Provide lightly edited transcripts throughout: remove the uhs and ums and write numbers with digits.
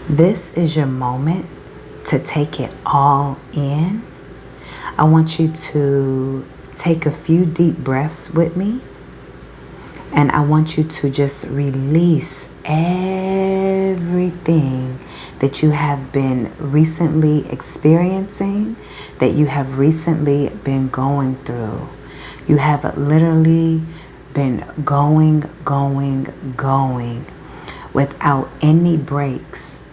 This is your moment to take it all in. I want you to take a few deep breaths with me. And I want you to just release everything that you have been recently experiencing, that you have recently been going through. You have literally been going without any breaks.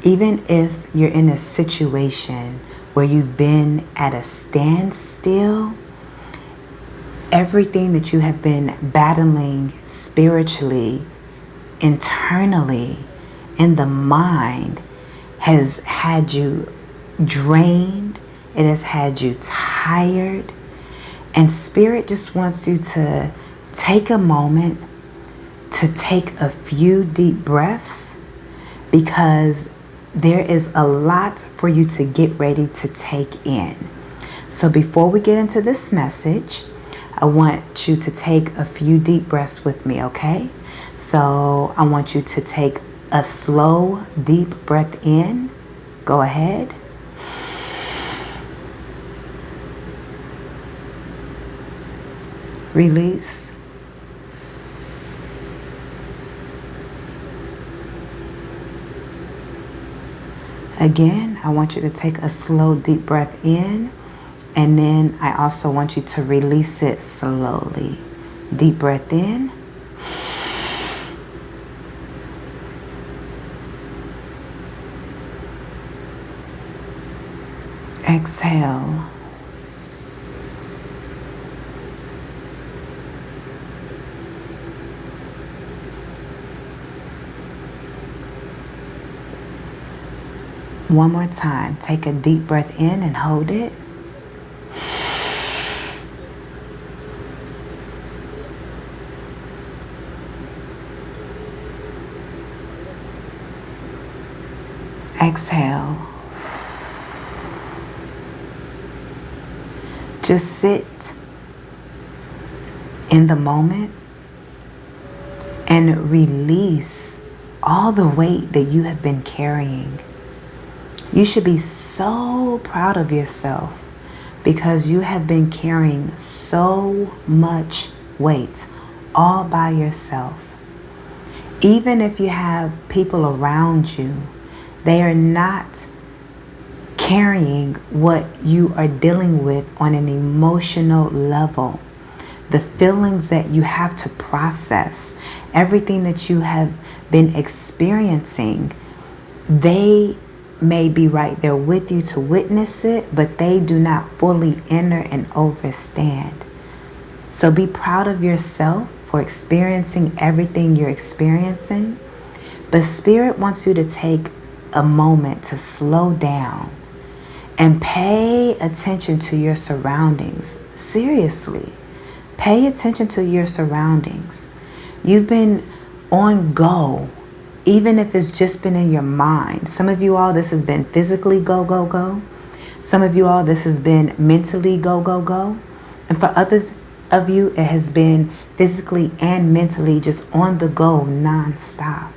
Even if you're in a situation where you've been at a standstill, everything that you have been battling spiritually, internally, in the mind has had you drained. It has had you tired. And Spirit just wants you to take a moment to take a few deep breaths, because there is a lot for you to get ready to take in. So before we get into this message, I want you to take a few deep breaths with me, okay? So I want you to take a slow, deep breath in. Go ahead. Release. Again, I want you to take a slow, deep breath in, and then I also want you to release it slowly. Deep breath in. Exhale. One more time. Take a deep breath in and hold it. Exhale. Just sit in the moment and release all the weight that you have been carrying. You should be so proud of yourself because you have been carrying so much weight all by yourself. Even if you have people around you, they are not carrying what you are dealing with on an emotional level. The feelings that you have to process, everything that you have been experiencing, they may be right there with you to witness it, but they do not fully enter and understand. So be proud of yourself for experiencing everything you're experiencing. But Spirit wants you to take a moment to slow down and pay attention to your surroundings. Seriously, pay attention to your surroundings. You've been on go. Even if it's just been in your mind. Some of you all, this has been physically go. Some of you all, this has been mentally go. And for others of you, it has been physically and mentally just on the go nonstop.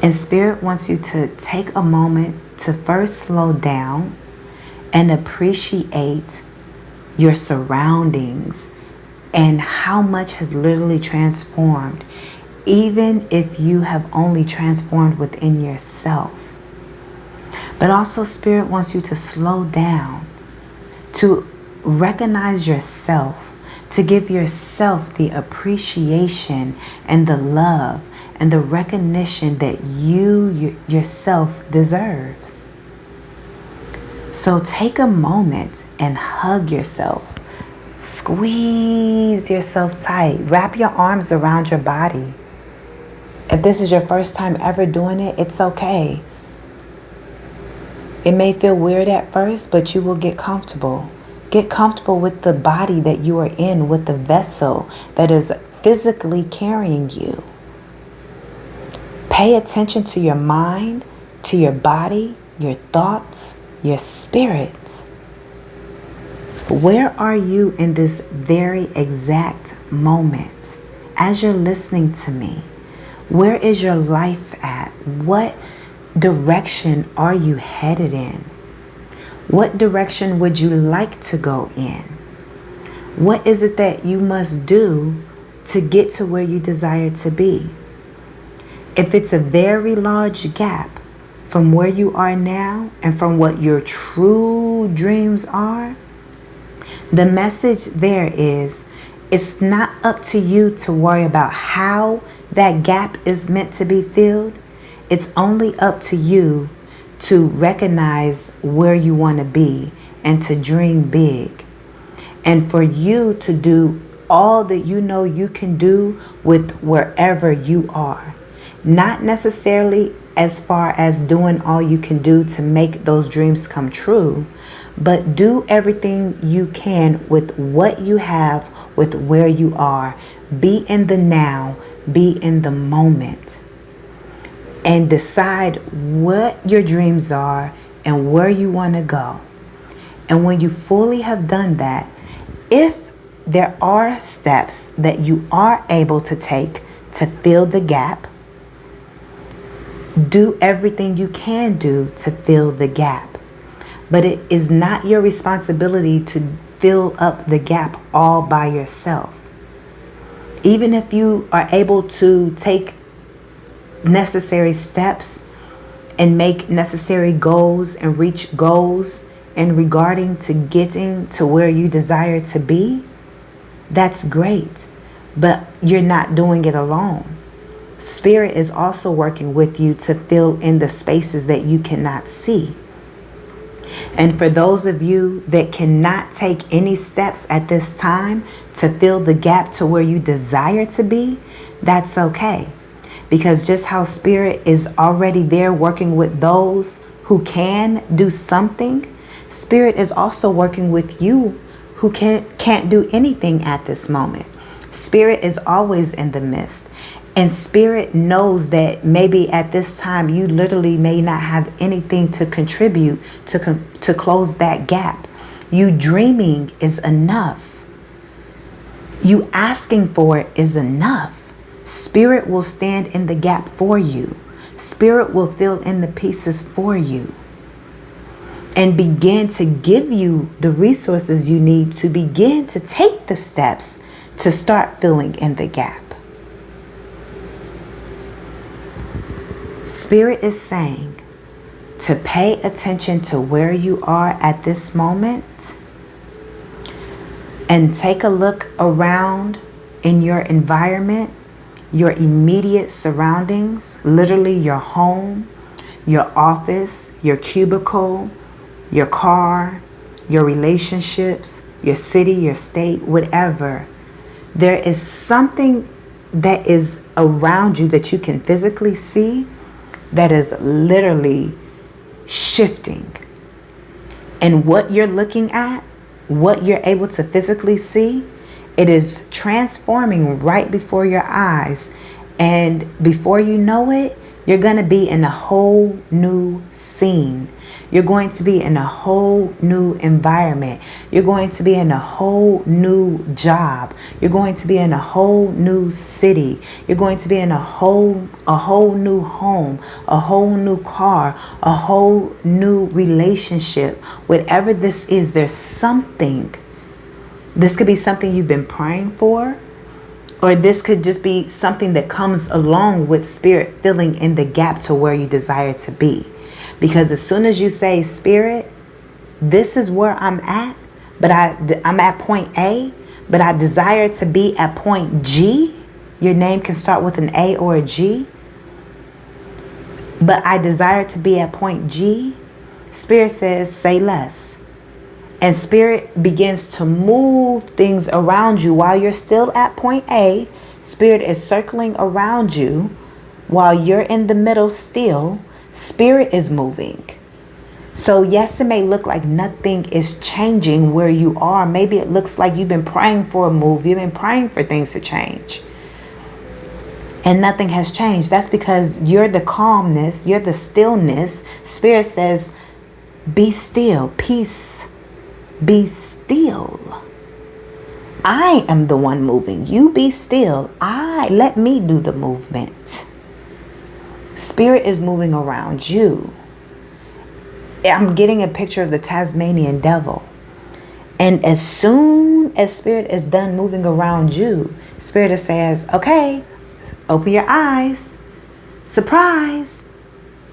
And Spirit wants you to take a moment to first slow down and appreciate your surroundings and how much has literally transformed, even if you have only transformed within yourself. But also Spirit wants you to slow down, to recognize yourself, to give yourself the appreciation and the love and the recognition that you yourself deserves. So take a moment and hug yourself. Squeeze yourself tight. Wrap your arms around your body. If this is your first time ever doing it, it's okay. It may feel weird at first, but you will get comfortable. Get comfortable with the body that you are in, with the vessel that is physically carrying you. Pay attention to your mind, to your body, your thoughts, your spirit. Where are you in this very exact moment as you're listening to me? Where is your life at? What direction are you headed in? What direction would you like to go in? What is it that you must do to get to where you desire to be? If it's a very large gap from where you are now and from what your true dreams are, the message there is, it's not up to you to worry about how that gap is meant to be filled. It's only up to you to recognize where you want to be and to dream big. And for you to do all that you know you can do with wherever you are. Not necessarily as far as doing all you can do to make those dreams come true, but do everything you can with what you have, with where you are. Be in the now, be in the moment, and decide what your dreams are and where you want to go. And when you fully have done that, if there are steps that you are able to take to fill the gap, do everything you can do to fill the gap. But it is not your responsibility to fill up the gap all by yourself. Even if you are able to take necessary steps and make necessary goals and reach goals in regarding to getting to where you desire to be, that's great. But you're not doing it alone. Spirit is also working with you to fill in the spaces that you cannot see. And for those of you that cannot take any steps at this time to fill the gap to where you desire to be, that's okay. Because just how Spirit is already there working with those who can do something, Spirit is also working with you who can't do anything at this moment. Spirit is always in the midst. And Spirit knows that maybe at this time you literally may not have anything to contribute to close that gap. You dreaming is enough. You asking for it is enough. Spirit will stand in the gap for you. Spirit will fill in the pieces for you and begin to give you the resources you need to begin to take the steps to start filling in the gap. Spirit is saying to pay attention to where you are at this moment and take a look around in your environment, your immediate surroundings, literally your home, your office, your cubicle, your car, your relationships, your city, your state, whatever. There is something that is around you that you can physically see that is literally shifting. And what you're looking at, what you're able to physically see, it is transforming right before your eyes. And before you know it, you're going to be in a whole new scene. You're going to be in a whole new environment. You're going to be in a whole new job. You're going to be in a whole new city. You're going to be in a whole new home, a whole new car, a whole new relationship. Whatever this is, there's something. This could be something you've been praying for, or this could just be something that comes along with Spirit filling in the gap to where you desire to be. Because as soon as you say, Spirit, this is where I'm at, but I'm at point A, but I desire to be at point G. Your name can start with an A or a G. But I desire to be at point G. Spirit says, say less. And Spirit begins to move things around you while you're still at point A. Spirit is circling around you while you're in the middle still. Spirit is moving. So yes, it may look like nothing is changing where you are. Maybe it looks like you've been praying for a move. You've been praying for things to change. And nothing has changed. That's because you're the calmness. You're the stillness. Spirit says, be still. Peace. Be still. I am the one moving. You be still. Let me do the movement. Spirit is moving around you. I'm getting a picture of the Tasmanian devil. And as soon as Spirit is done moving around you, Spirit says, okay, open your eyes. Surprise.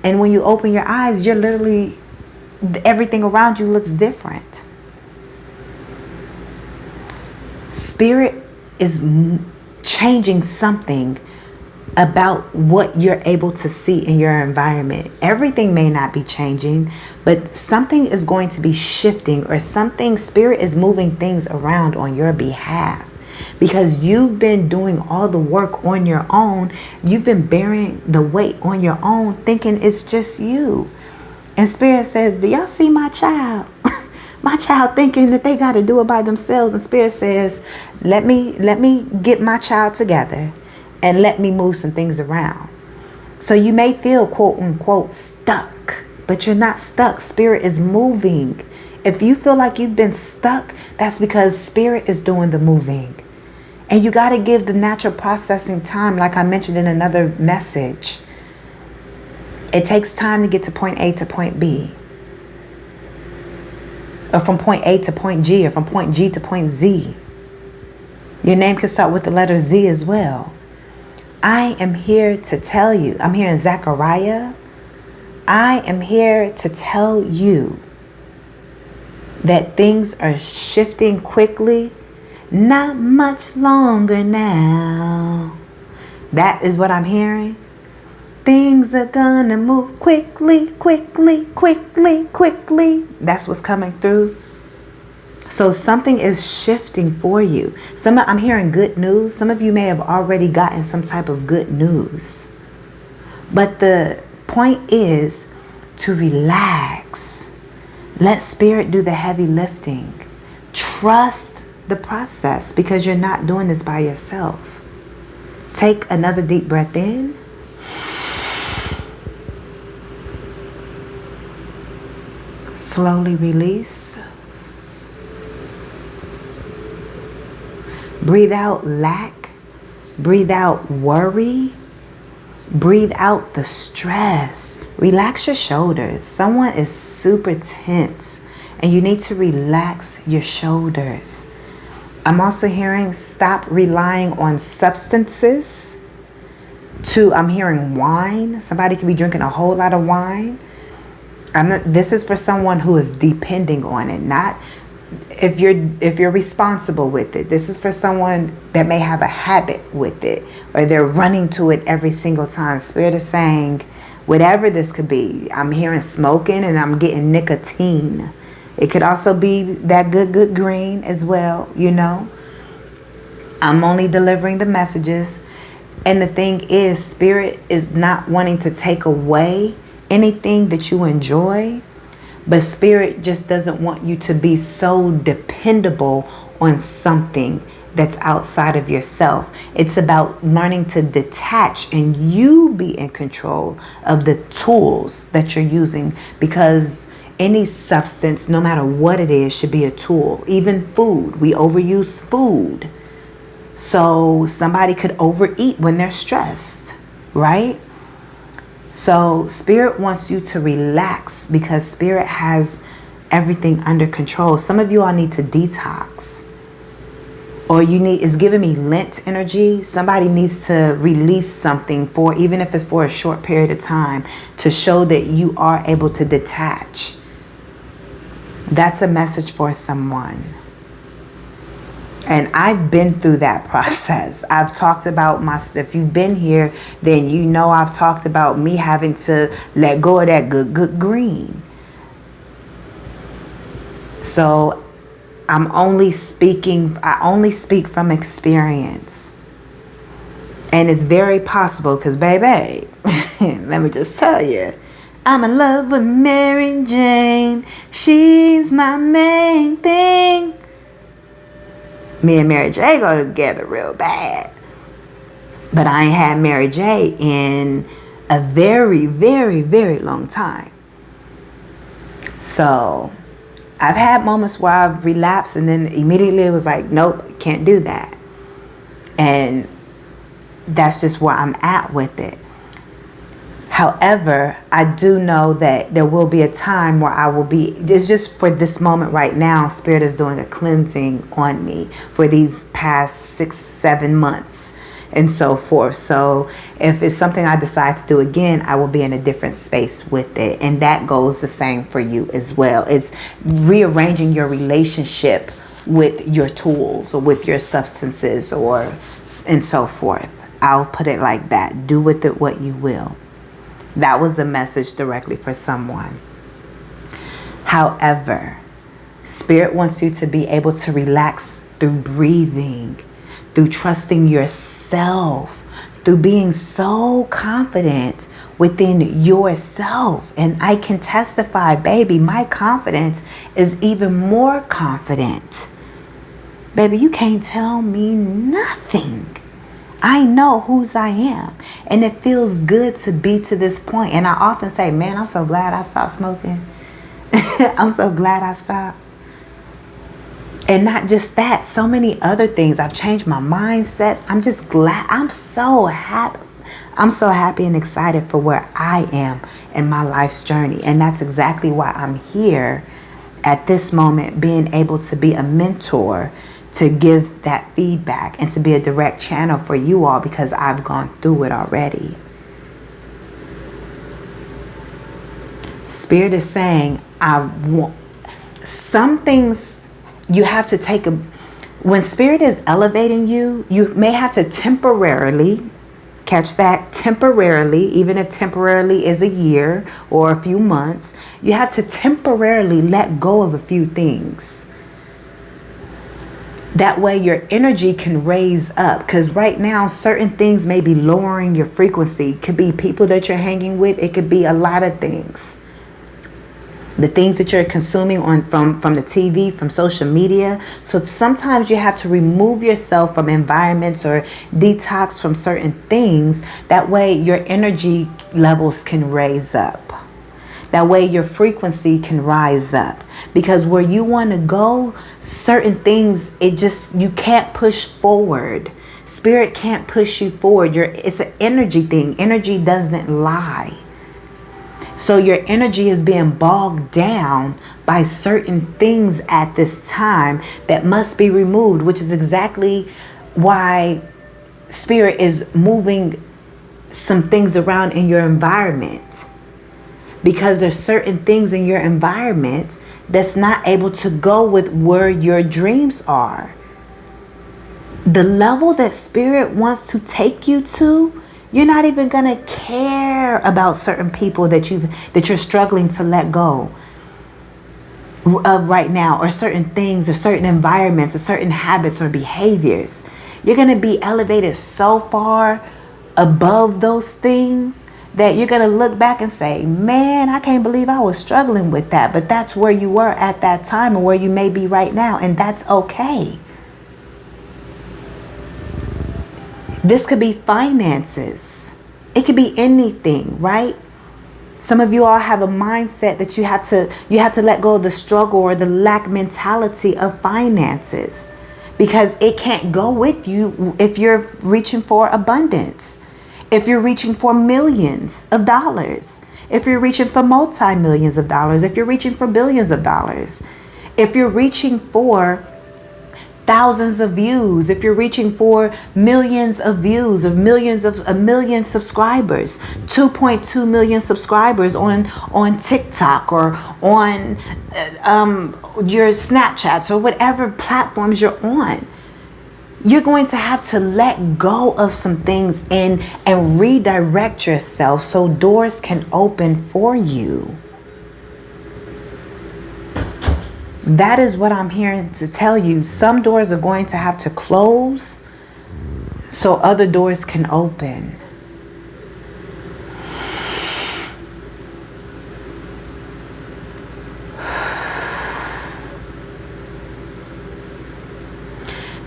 And when you open your eyes, you're literally, everything around you looks different. Spirit is changing something about what you're able to see in your environment. Everything may not be changing, but something is going to be shifting, or something, Spirit is moving things around on your behalf. Because you've been doing all the work on your own. You've been bearing the weight on your own, thinking it's just you. And Spirit says, do y'all see my child? My child thinking that they got to do it by themselves. And Spirit says, let me get my child together and let me move some things around. So you may feel, quote unquote, stuck, but you're not stuck. Spirit is moving. If you feel like you've been stuck, that's because Spirit is doing the moving. And you got to give the natural processing time, like I mentioned in another message. It takes time to get to point A to point B. Or from point A to point G, or from point G to point Z. Your name can start with the letter Z as well. I am here to tell you, I'm here in Zechariah. I am here to tell you that things are shifting quickly. Not much longer now. That is what I'm hearing. Things are gonna move quickly, quickly, quickly, quickly. That's what's coming through. So something is shifting for you. I'm hearing good news. Some of you may have already gotten some type of good news. But the point is to relax. Let Spirit do the heavy lifting. Trust the process, because you're not doing this by yourself. Take another deep breath in. Slowly release. Breathe out lack. Breathe out worry. Breathe out the stress. Relax your shoulders. Someone is super tense and you need to relax your shoulders. I'm also hearing stop relying on substances. I'm hearing wine. Somebody could be drinking a whole lot of wine. This is for someone who is depending on it, not if you're responsible with it. This is for someone that may have a habit with it, or they're running to it every single time. Spirit is saying, whatever this could be. I'm hearing smoking and I'm getting nicotine. It could also be that good green as well, you know. I'm only delivering the messages. And the thing is, Spirit is not wanting to take away anything that you enjoy. But Spirit just doesn't want you to be so dependable on something that's outside of yourself. It's about learning to detach and you be in control of the tools that you're using, because any substance, no matter what it is, should be a tool. Even food. We overuse food. So somebody could overeat when they're stressed, right? So Spirit wants you to relax, because Spirit has everything under control. Some of you all need to detox. Or it's giving me Lent energy. Somebody needs to release something for, even if it's for a short period of time, to show that you are able to detach. That's a message for someone. And I've been through that process. I've talked about if you've been here, then you know I've talked about me having to let go of that good green. So I only speak from experience. And it's very possible, because baby, let me just tell you, I'm in love with Mary Jane. She's my main thing. Me and Mary J go together real bad. But I ain't had Mary J in a very, very, very long time. So I've had moments where I've relapsed and then immediately it was like, nope, can't do that. And that's just where I'm at with it. However, I do know that there will be a time where I will be, it's just for this moment right now, Spirit is doing a cleansing on me for these past 6-7 months and so forth. So if it's something I decide to do again, I will be in a different space with it. And that goes the same for you as well. It's rearranging your relationship with your tools or with your substances or and so forth. I'll put it like that. Do with it what you will. That was a message directly for someone. However, Spirit wants you to be able to relax through breathing, through trusting yourself, through being so confident within yourself. And I can testify, baby, my confidence is even more confident. Baby, you can't tell me nothing. I know whose I am. And it feels good to be to this point. And I often say, man, I'm so glad I stopped smoking. I'm so glad I stopped. And not just that, so many other things. I've changed my mindset. I'm just glad. I'm so happy. I'm so happy and excited for where I am in my life's journey. And that's exactly why I'm here at this moment, being able to be a mentor, to give that feedback and to be a direct channel for you all, because I've gone through it already. Spirit is saying, I want some things you have to take a, when Spirit is elevating you, you may have to temporarily, catch that, temporarily, even if temporarily is a year or a few months, you have to temporarily let go of a few things. That way your energy can raise up. Because right now, certain things may be lowering your frequency. It could be people that you're hanging with. It could be a lot of things. The things that you're consuming from the TV, from social media. So sometimes you have to remove yourself from environments or detox from certain things. That way your energy levels can raise up. That way your frequency can rise up. Because where you want to go, certain things, you can't push forward. Spirit can't push you forward. It's an energy thing. Energy doesn't lie. So your energy is being bogged down by certain things at this time that must be removed, which is exactly why Spirit is moving some things around in your environment. Because there's certain things in your environment that's not able to go with where your dreams are. The level that Spirit wants to take you to, you're not even gonna care about certain people that you're struggling to let go of right now, or certain things, or certain environments, or certain habits or behaviors. You're gonna be elevated so far above those things that you're going to look back and say, man, I can't believe I was struggling with that. But that's where you were at that time, or where you may be right now. And that's okay. This could be finances. It could be anything, right? Some of you all have a mindset that you have to let go of the struggle or the lack mentality of finances, because it can't go with you if you're reaching for abundance. If you're reaching for millions of dollars, if you're reaching for multi-millions of dollars, if you're reaching for billions of dollars, if you're reaching for thousands of views, if you're reaching for millions of views, of a million subscribers, 2.2 million subscribers on TikTok or on your Snapchats or whatever platforms you're on. You're going to have to let go of some things and redirect yourself so doors can open for you. That is what I'm here to tell you. Some doors are going to have to close so other doors can open.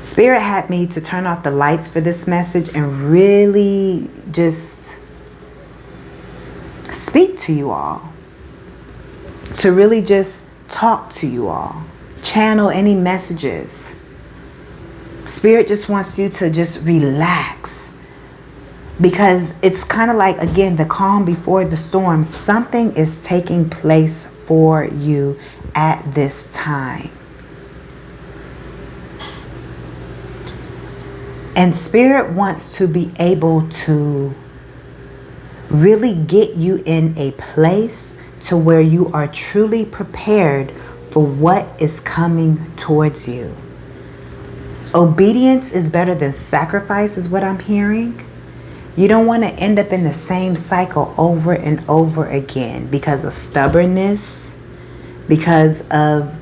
Spirit had me to turn off the lights for this message and really just speak to you all. To really just talk to you all. Channel any messages. Spirit just wants you to just relax. Because it's kind of like, again, the calm before the storm. Something is taking place for you at this time. And Spirit wants to be able to really get you in a place to where you are truly prepared for what is coming towards you. Obedience is better than sacrifice is what I'm hearing. You don't want to end up in the same cycle over and over again because of stubbornness, because of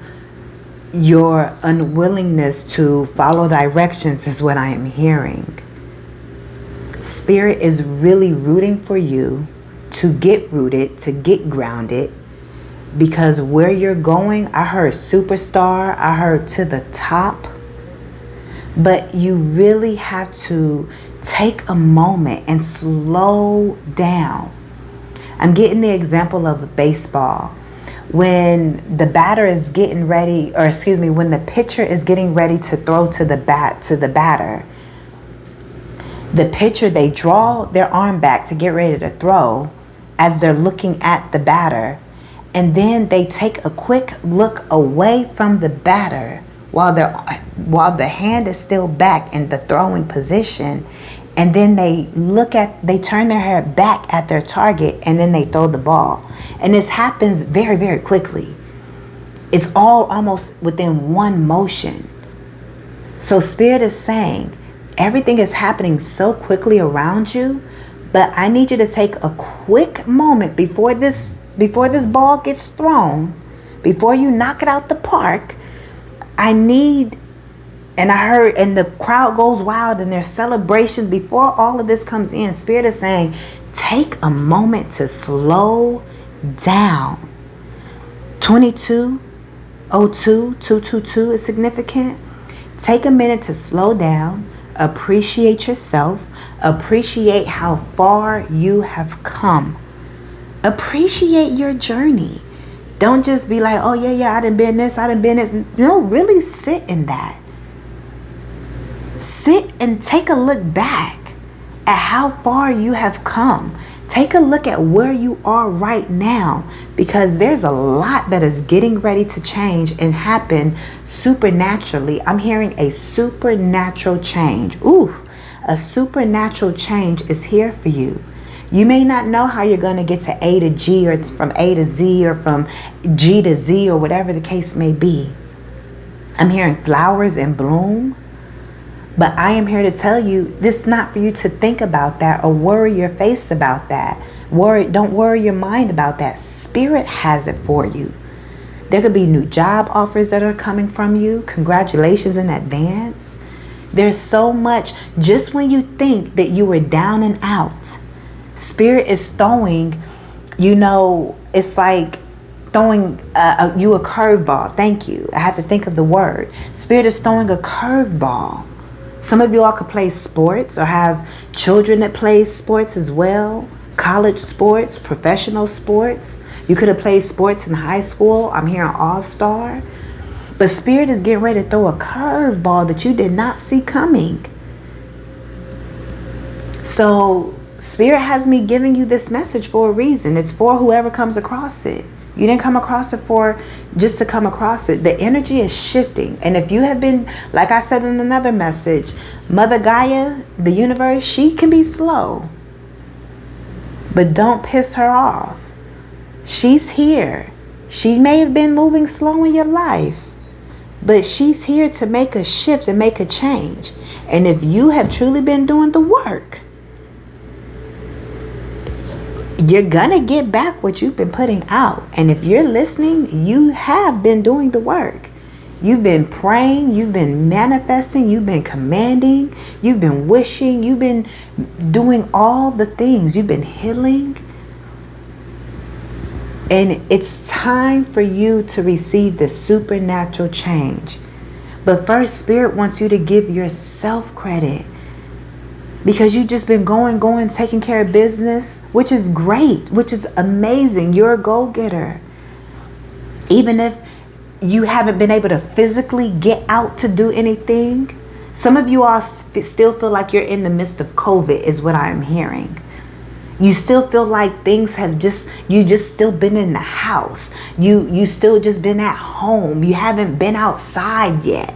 your unwillingness to follow directions is what I am hearing. Spirit is really rooting for you to get rooted, to get grounded, because where you're going, I heard superstar, I heard to the top, but you really have to take a moment and slow down. I'm getting the example of baseball. When the batter is getting ready, or excuse me, when the pitcher is getting ready to throw to the batter, the pitcher, they draw their arm back to get ready to throw as they're looking at the batter. And then they take a quick look away from the batter while the hand is still back in the throwing position. And then they turn their head back at their target, and then they throw the ball. And this happens very, very quickly. It's all almost within one motion. So Spirit is saying, everything is happening so quickly around you, but I need you to take a quick moment before this ball gets thrown, before you knock it out the park. And I heard, and the crowd goes wild and there's celebrations before all of this comes in. Spirit is saying, take a moment to slow down. 2202-222 is significant. Take a minute to slow down, appreciate yourself, appreciate how far you have come. Appreciate your journey. Don't just be like, oh yeah, I done been this, I done been this. No, really sit in that. Sit and take a look back at how far you have come. Take a look at where you are right now, because there's a lot that is getting ready to change and happen supernaturally. I'm hearing a supernatural change. Ooh, a supernatural change is here for you. You may not know how you're going to get to A to G, or it's from A to Z, or from G to Z, or whatever the case may be. I'm hearing flowers in bloom. But I am here to tell you, this is not for you to think about that or worry your face about that. Don't worry your mind about that. Spirit has it for you. There could be new job offers that are coming from you. Congratulations in advance. There's so much. Just when you think that you were down and out, Spirit is throwing, it's like throwing you a curveball. Thank you. I had to think of the word. Spirit is throwing a curveball. Some of you all could play sports or have children that play sports as well. College sports, professional sports. You could have played sports in high school. I'm hearing all-star. But Spirit is getting ready to throw a curveball that you did not see coming. So Spirit has me giving you this message for a reason. It's for whoever comes across it. You didn't come across it for just to come across it. The energy is shifting. And if you have been, like I said in another message, Mother Gaia, the universe, she can be slow. But don't piss her off. She's here. She may have been moving slow in your life, but she's here to make a shift and make a change. And if you have truly been doing the work, you're gonna get back what you've been putting out. And if you're listening, you have been doing the work. You've been praying, you've been manifesting, you've been commanding, you've been wishing, you've been doing all the things, you've been healing. And it's time for you to receive the supernatural change. But first, Spirit wants you to give yourself credit. Because you've just been going, taking care of business, which is great, which is amazing. You're a go-getter. Even if you haven't been able to physically get out to do anything, Some of you all still feel like you're in the midst of COVID is what I'm hearing. You still feel like things have you just still been in the house. You still just been at home. You haven't been outside yet.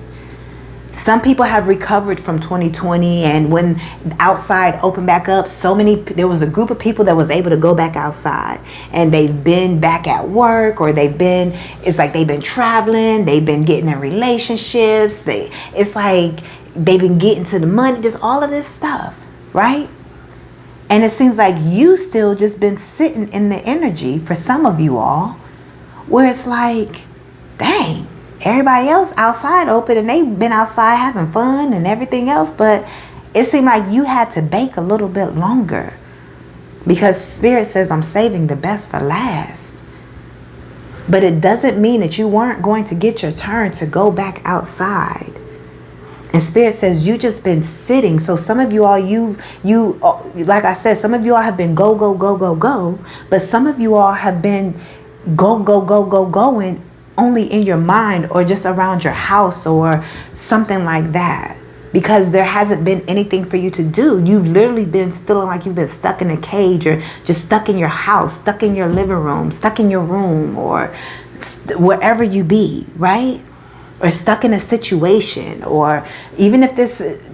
Some people have recovered from 2020, and when outside opened back up, there was a group of people that was able to go back outside, and they've been back at work, or it's like they've been traveling, they've been getting in relationships, it's like they've been getting to the money, just all of this stuff, right? And it seems like you still just been sitting in the energy for some of you all, where it's like, dang, everybody else outside open and they've been outside having fun and everything else, but it seemed like you had to bake a little bit longer, because Spirit says, I'm saving the best for last. But it doesn't mean that you weren't going to get your turn to go back outside. And Spirit says you just been sitting. So some of you all, you like I said, some of you all have been go, go, go, go, go. But some of you all have been go, go, go, go, going only in your mind, or just around your house or something like that. Because there hasn't been anything for you to do. You've literally been feeling like you've been stuck in a cage, or just stuck in your house, stuck in your living room, stuck in your room, or wherever you be, right? Or stuck in a situation, or even if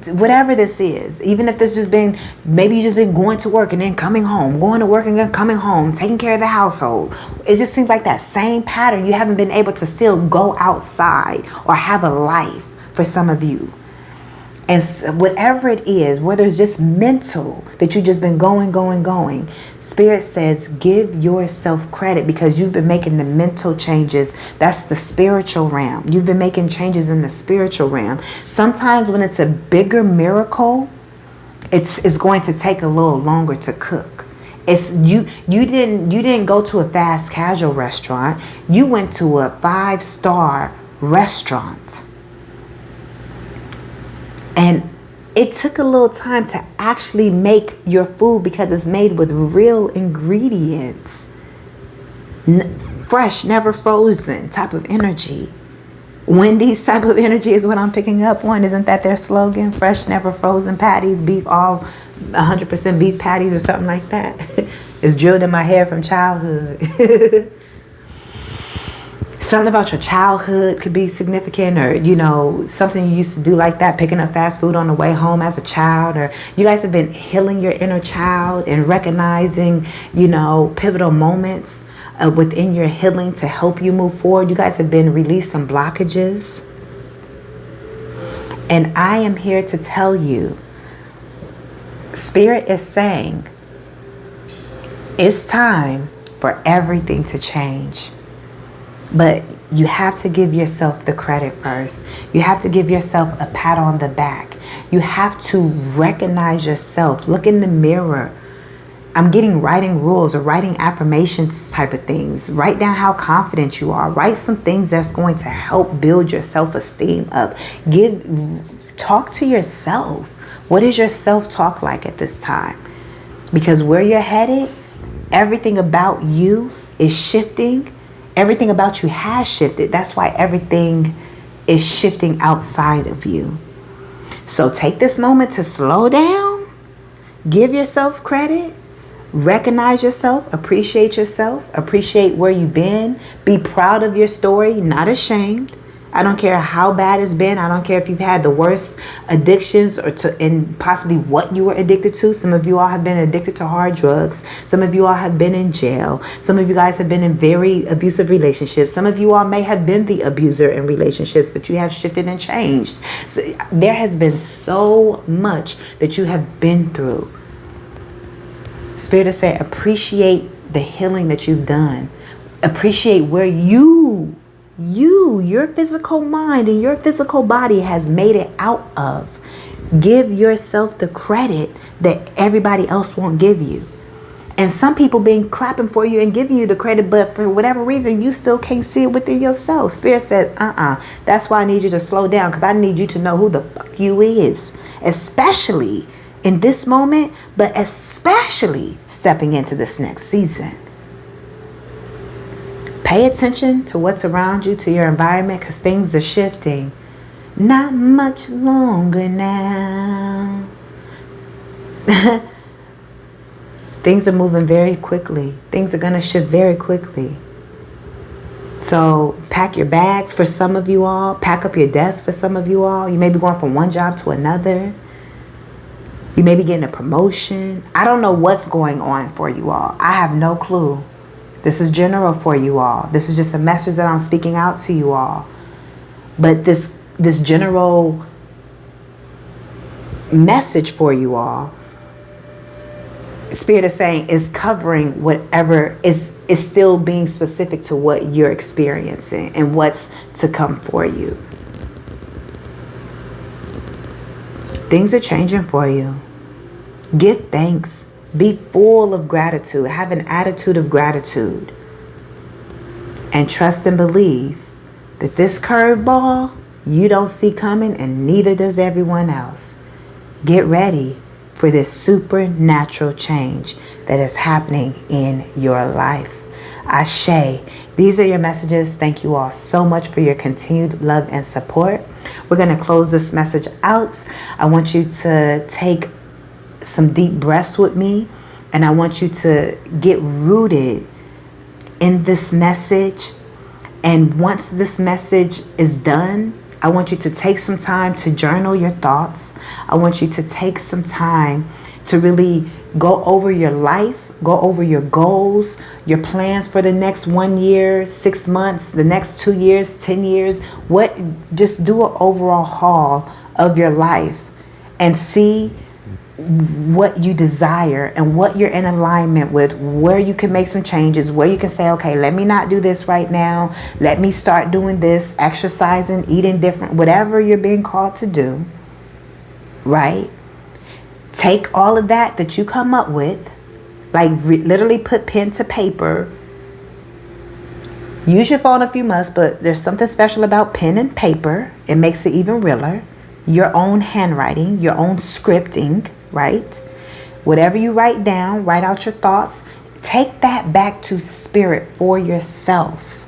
whatever this is, even if this just been, maybe you just been going to work and then coming home, going to work and then coming home, taking care of the household. It just seems like that same pattern. You haven't been able to still go outside or have a life for some of you. And whatever it is, whether it's just mental, that you've just been going, Spirit says, give yourself credit, because you've been making the mental changes. That's the spiritual realm. You've been making changes in the spiritual realm. Sometimes when it's a bigger miracle, it's going to take a little longer to cook. It's you didn't go to a fast casual restaurant. You went to a 5-star restaurant. And it took a little time to actually make your food, because it's made with real ingredients. Fresh, never frozen type of energy. Wendy's type of energy is what I'm picking up on. Isn't that their slogan? Fresh, never frozen patties, beef, all 100% beef patties, or something like that. It's drilled in my hair from childhood. Something about your childhood could be significant, or, something you used to do like that, picking up fast food on the way home as a child, or you guys have been healing your inner child and recognizing, pivotal moments within your healing to help you move forward. You guys have been releasing blockages. And I am here to tell you, Spirit is saying, it's time for everything to change. But you have to give yourself the credit first. You have to give yourself a pat on the back. You have to recognize yourself. Look in the mirror. I'm getting writing rules or writing affirmations type of things. Write down how confident you are. Write some things that's going to help build your self-esteem up. Talk to yourself. What is your self-talk like at this time? Because where you're headed, everything about you is shifting. Everything about you has shifted. That's why everything is shifting outside of you. So take this moment to slow down. Give yourself credit. Recognize yourself. Appreciate where you've been. Be proud of your story, not ashamed. I don't care how bad it's been. I don't care if you've had the worst addictions and possibly what you were addicted to. Some of you all have been addicted to hard drugs. Some of you all have been in jail. Some of you guys have been in very abusive relationships. Some of you all may have been the abuser in relationships, but you have shifted and changed. So there has been so much that you have been through. Spirit is saying, appreciate the healing that you've done. Appreciate where your physical mind and your physical body has made it out of. Give yourself the credit that everybody else won't give you. And some people been clapping for you and giving you the credit, but for whatever reason, you still can't see it within yourself. Spirit said, that's why I need you to slow down, because I need you to know who the fuck you is. Especially in this moment, but especially stepping into this next season. Pay attention to what's around you, to your environment, because things are shifting. Not much longer now. Things are moving very quickly. Things are going to shift very quickly. So pack your bags for some of you all. Pack up your desk for some of you all. You may be going from one job to another. You may be getting a promotion. I don't know what's going on for you all. I have no clue. This is general for you all. This is just a message that I'm speaking out to you all. But this general message for you all, Spirit is saying, is covering whatever is still being specific to what you're experiencing and what's to come for you. Things are changing for you. Give thanks. Be full of gratitude. Have an attitude of gratitude. And trust and believe that this curveball you don't see coming, and neither does everyone else. Get ready for this supernatural change that is happening in your life. Ashe. These are your messages. Thank you all so much for your continued love and support. We're going to close this message out. I want you to take some deep breaths with me, and I want you to get rooted in this message. And once this message is done, I want you to take some time to journal your thoughts. I want you to take some time to really go over your life, go over your goals, your plans for the next 1 year, 6 months, the next 2 years, 10 years. Just do an overall haul of your life and see what you desire and what you're in alignment with, where you can make some changes, where you can say, okay, let me not do this right now. Let me start doing this, exercising, eating different, whatever you're being called to do, right? Take all of that you come up with, like literally put pen to paper. Use your phone if you must, but there's something special about pen and paper. It makes it even realer. Your own handwriting, your own scripting, right? Whatever you write down, write out your thoughts. Take that back to Spirit for yourself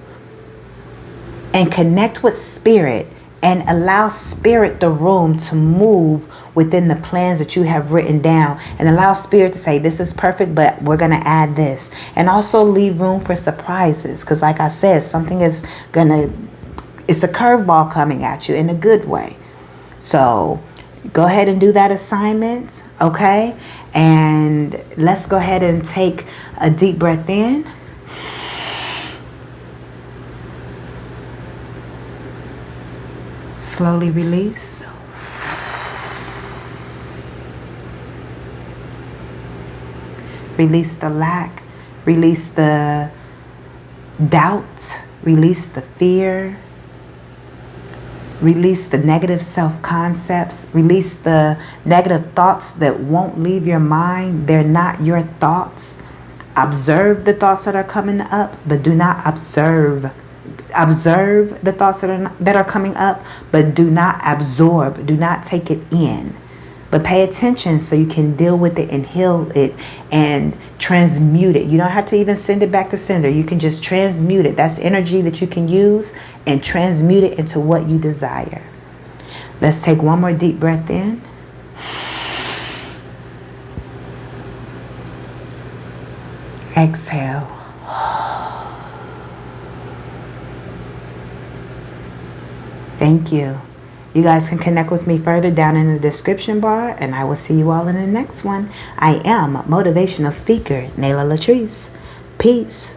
and connect with Spirit and allow Spirit the room to move within the plans that you have written down, and allow Spirit to say, this is perfect, but we're going to add this. And also leave room for surprises, because like I said, it's a curveball coming at you in a good way. So go ahead and do that assignment, okay? And let's go ahead and take a deep breath in. Slowly release. Release the lack. Release the doubt. Release the fear. Release the negative self-concepts. Release the negative thoughts that won't leave your mind. They're not your thoughts. Observe the thoughts that are coming up, but do not observe. Observe the thoughts that are coming up, but do not absorb. Do not take it in. But pay attention so you can deal with it and heal it and transmute it. You don't have to even send it back to sender. You can just transmute it. That's energy that you can use and transmute it into what you desire. Let's take one more deep breath in. Exhale. Thank you. You guys can connect with me further down in the description bar, and I will see you all in the next one. I am Motivational Speaker, LATRICE. Peace.